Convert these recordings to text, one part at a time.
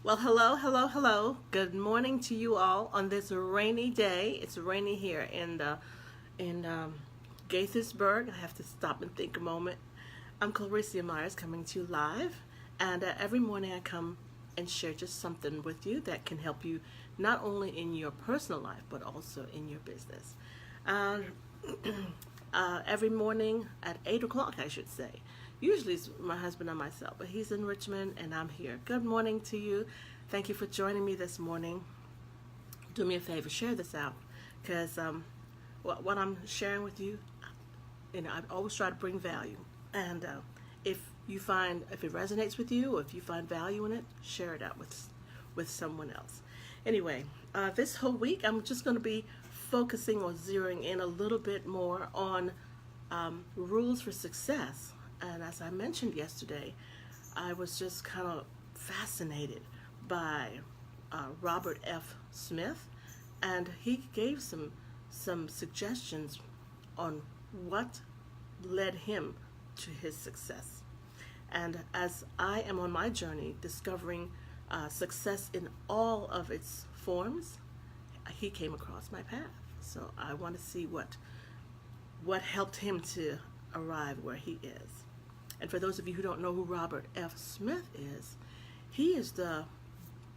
Well, hello, hello, hello. Good morning to you all on this rainy day. It's rainy here in Gaithersburg. I have to stop and think a moment. I'm Recie Myers coming to you live, and every morning I come and share just something with you that can help you not only in your personal life but also in your business. Uh, every morning at 8 o'clock, I should say. Usually it's my husband and myself, but he's in Richmond and I'm here. Good morning to you. Thank you for joining me this morning. Do me a favor, share this out because what I'm sharing with you, I always try to bring value. And if if it resonates with you, or if you find value in it, share it out with someone else. Anyway, this whole week I'm just going to be focusing or zeroing in a little bit more on rules for success. And as I mentioned yesterday, I was just kind of fascinated by Robert F. Smith, and he gave some suggestions on what led him to his success. And as I am on my journey discovering success in all of its forms, he came across my path. So I want to see what helped him to arrive where he is. And for those of you who don't know who Robert F. Smith is, he is the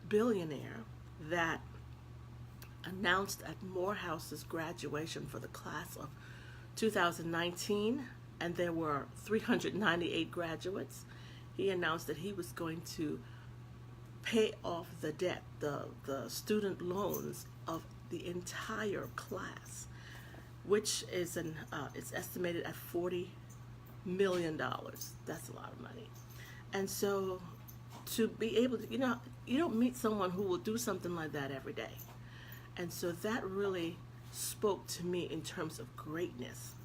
billionaire that announced at Morehouse's graduation for the class of 2019, and there were 398 graduates. He announced that he was going to pay off the debt, the student loans of the entire class, which is it's estimated at $40 million. That's a lot of money. And so to be able to, you don't meet someone who will do something like that every day. And so that really spoke to me in terms of greatness.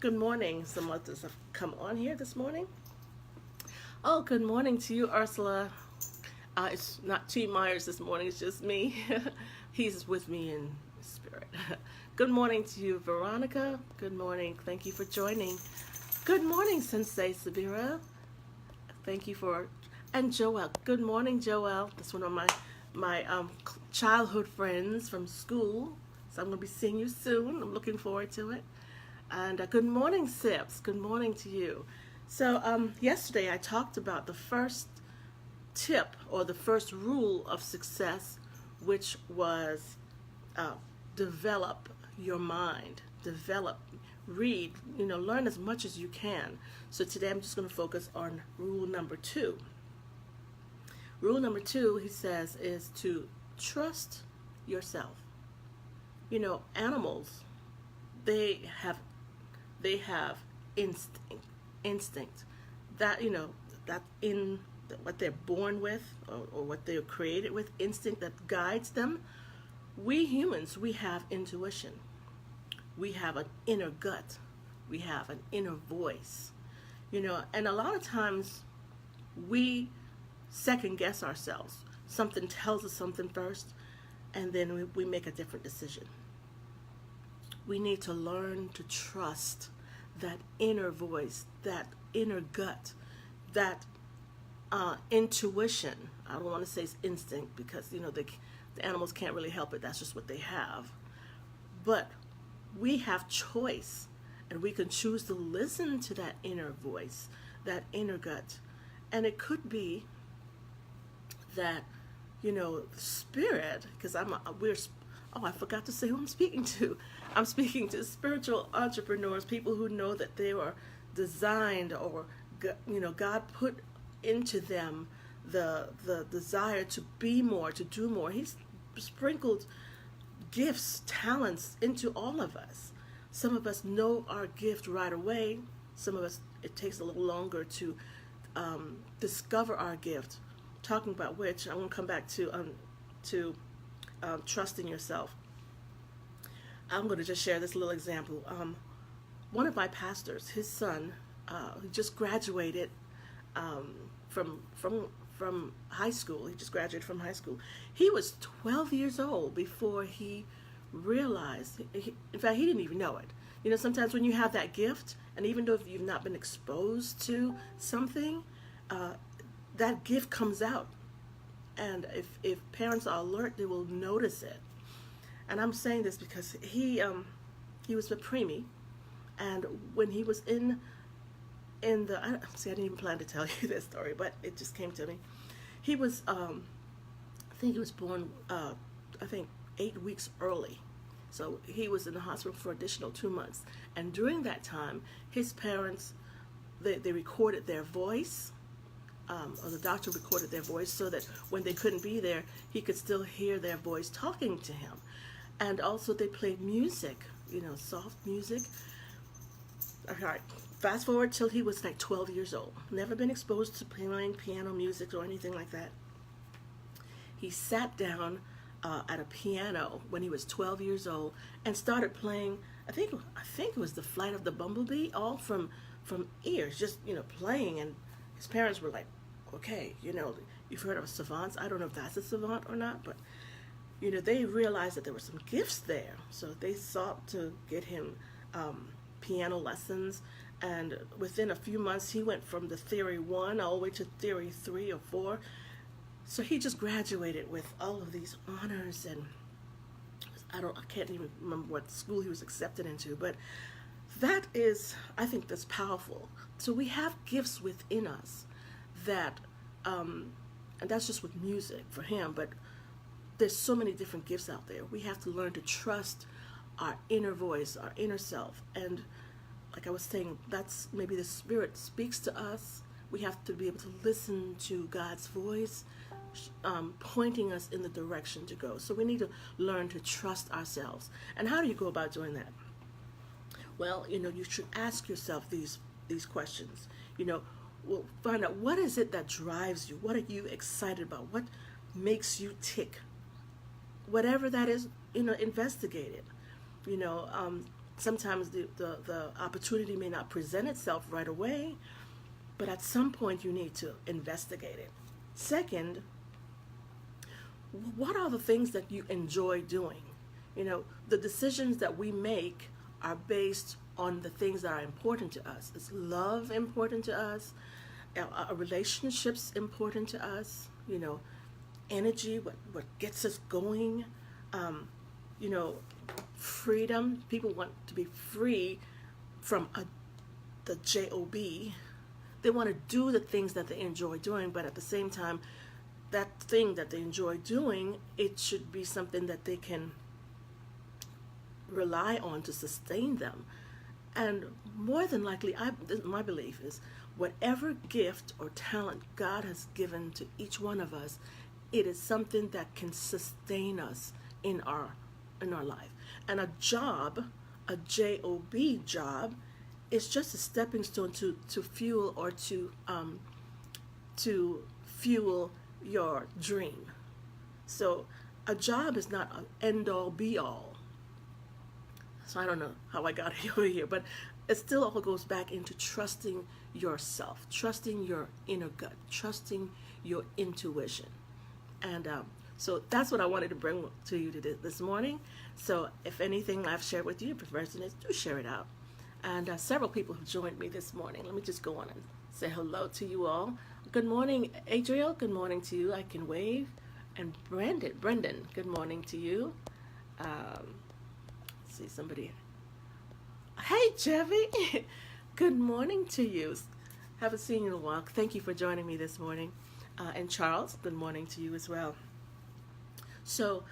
Good morning. Some others have come on here this morning. Oh, good morning to you, Ursula. It's not T. Myers this morning, it's just me. He's with me in spirit. Good morning to you, Veronica. Good morning. Thank you for joining. Good morning, Sensei Sabira. Thank you and Joelle. Good morning, Joelle. That's one of my childhood friends from school. So I'm going to be seeing you soon. I'm looking forward to it. And good morning, Sips. Good morning to you. So yesterday I talked about the first tip or the first rule of success, which was develop your mind, read, learn as much as you can. So today I'm just going to focus on rule number 2. Rule number 2, he says, is to trust yourself. Animals, they have instinct that that in what they're born with, or what they're created with, instinct that guides them. We humans, we have intuition. We have an inner gut. We have an inner voice. And a lot of times we second guess ourselves. Something tells us something first, and then we make a different decision. We need to learn to trust that inner voice, that inner gut, that intuition. I don't want to say it's instinct because, the animals can't really help it. That's just what they have. But we have choice, and we can choose to listen to that inner voice, that inner gut. And it could be that, spirit, because I forgot to say who I'm speaking to. I'm speaking to spiritual entrepreneurs, people who know that they were designed, or, God put into them the desire to be more, to do more. He's sprinkled gifts, talents into all of us. Some of us know our gift right away. Some of us, it takes a little longer to discover our gift. Talking about which, I want to come back to trusting yourself. I'm going to just share this little example. One of my pastors, his son, he just graduated from high school. He just graduated from high school. He was 12 years old before he realized, in fact, he didn't even know it. Sometimes when you have that gift, and even though if you've not been exposed to something, that gift comes out. And if parents are alert, they will notice it. And I'm saying this because he was with preemie, and when he was in the see, I didn't even plan to tell you this story, but it just came to me. He was I think he was born I think 8 weeks early. So he was in the hospital for additional 2 months. And during that time, his parents, they recorded their voice, or the doctor recorded their voice so that when they couldn't be there, he could still hear their voice talking to him. And also they played music, soft music. All right, fast forward till he was like 12 years old. Never been exposed to playing piano music or anything like that. He sat down at a piano when he was 12 years old and started playing. I think it was the Flight of the Bumblebee, all from ears, just playing. And his parents were like, okay, you've heard of savants. I don't know if that's a savant or not, but they realized that there were some gifts there, so they sought to get him piano lessons. And within a few months, he went from the theory 1 all the way to theory 3 or 4. So he just graduated with all of these honors, and I can't even remember what school he was accepted into, but I think that's powerful. So we have gifts within us that, and that's just with music for him, but there's so many different gifts out there. We have to learn to trust our inner voice, our inner self, and like I was saying, that's maybe the Spirit speaks to us. We have to be able to listen to God's voice, pointing us in the direction to go. So we need to learn to trust ourselves. And how do you go about doing that? Well, you should ask yourself these questions. Well, find out, what is it that drives you? What are you excited about? What makes you tick? Whatever that is, investigate it. Sometimes the opportunity may not present itself right away, but at some point you need to investigate it. Second, what are the things that you enjoy doing? The decisions that we make are based on the things that are important to us. Is love important to us? Are relationships important to us? Energy, what gets us going? Freedom. People want to be free from the job. They want to do the things that they enjoy doing, but at the same time, that thing that they enjoy doing, it should be something that they can rely on to sustain them. And more than likely, my belief is, whatever gift or talent God has given to each one of us, it is something that can sustain us in our life. And a job, a job job, is just a stepping stone to fuel or to fuel your dream. So a job is not an end all be all. So I don't know how I got over here, but it still all goes back into trusting yourself, trusting your inner gut, trusting your intuition. And so that's what I wanted to bring to you this morning. So if anything I've shared with you, if it resonates, do share it out. And several people have joined me this morning. Let me just go on and say hello to you all. Good morning, Adriel. Good morning to you. I can wave. And Brendan, good morning to you. Let's see, somebody. Hey, Chevy. Good morning to you. Haven't seen you in a while. Thank you for joining me this morning. And Charles, good morning to you as well. So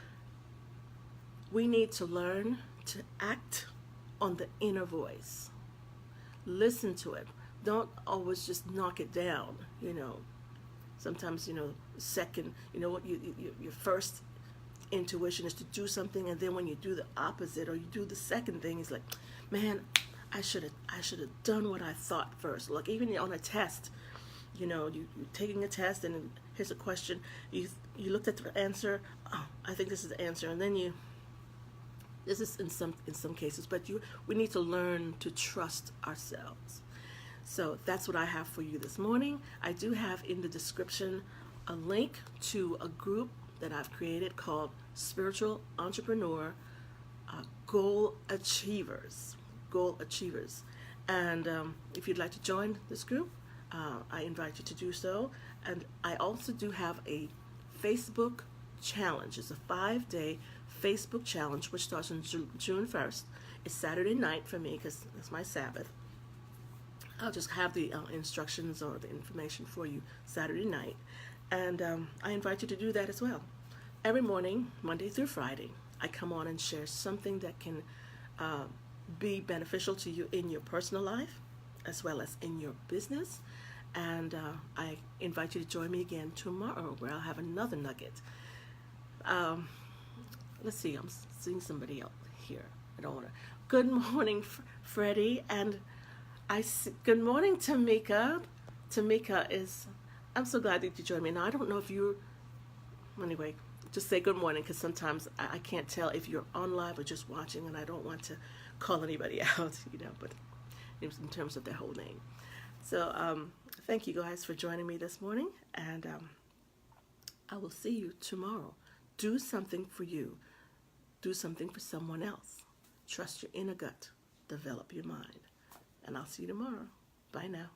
we need to learn to act on the inner voice. Listen to it. Don't always just knock it down. Sometimes second. What your first intuition is to do something, and then when you do the opposite or you do the second thing, it's like, man, I should have done what I thought first. Like even on a test, you're taking a test, and here's a question. You looked at the answer. Oh, I think this is the answer, and then this is in some cases, but we need to learn to trust ourselves. So that's what I have for you this morning. I do have in the description a link to a group that I've created called Spiritual Entrepreneur Goal Achievers. And if you'd like to join this group, I invite you to do so. And I also do have a Facebook challenge. It's a 5-day Facebook challenge, which starts on June 1st. It's Saturday night for me because it's my Sabbath. I'll just have the instructions or the information for you Saturday night. And I invite you to do that as well. Every morning, Monday through Friday, I come on and share something that can be beneficial to you in your personal life as well as in your business. And I invite you to join me again tomorrow where I'll have another nugget. Let's see, I'm seeing somebody else here. I don't want to. Good morning, Freddie, and good morning, Tamika. Tamika is, I'm so glad that you joined me. Now, I don't know if you're, anyway, just say good morning because sometimes I can't tell if you're on live or just watching, and I don't want to call anybody out, but in terms of their whole name. So thank you guys for joining me this morning, and I will see you tomorrow. Do something for you. Do something for someone else. Trust your inner gut. Develop your mind. And I'll see you tomorrow. Bye now.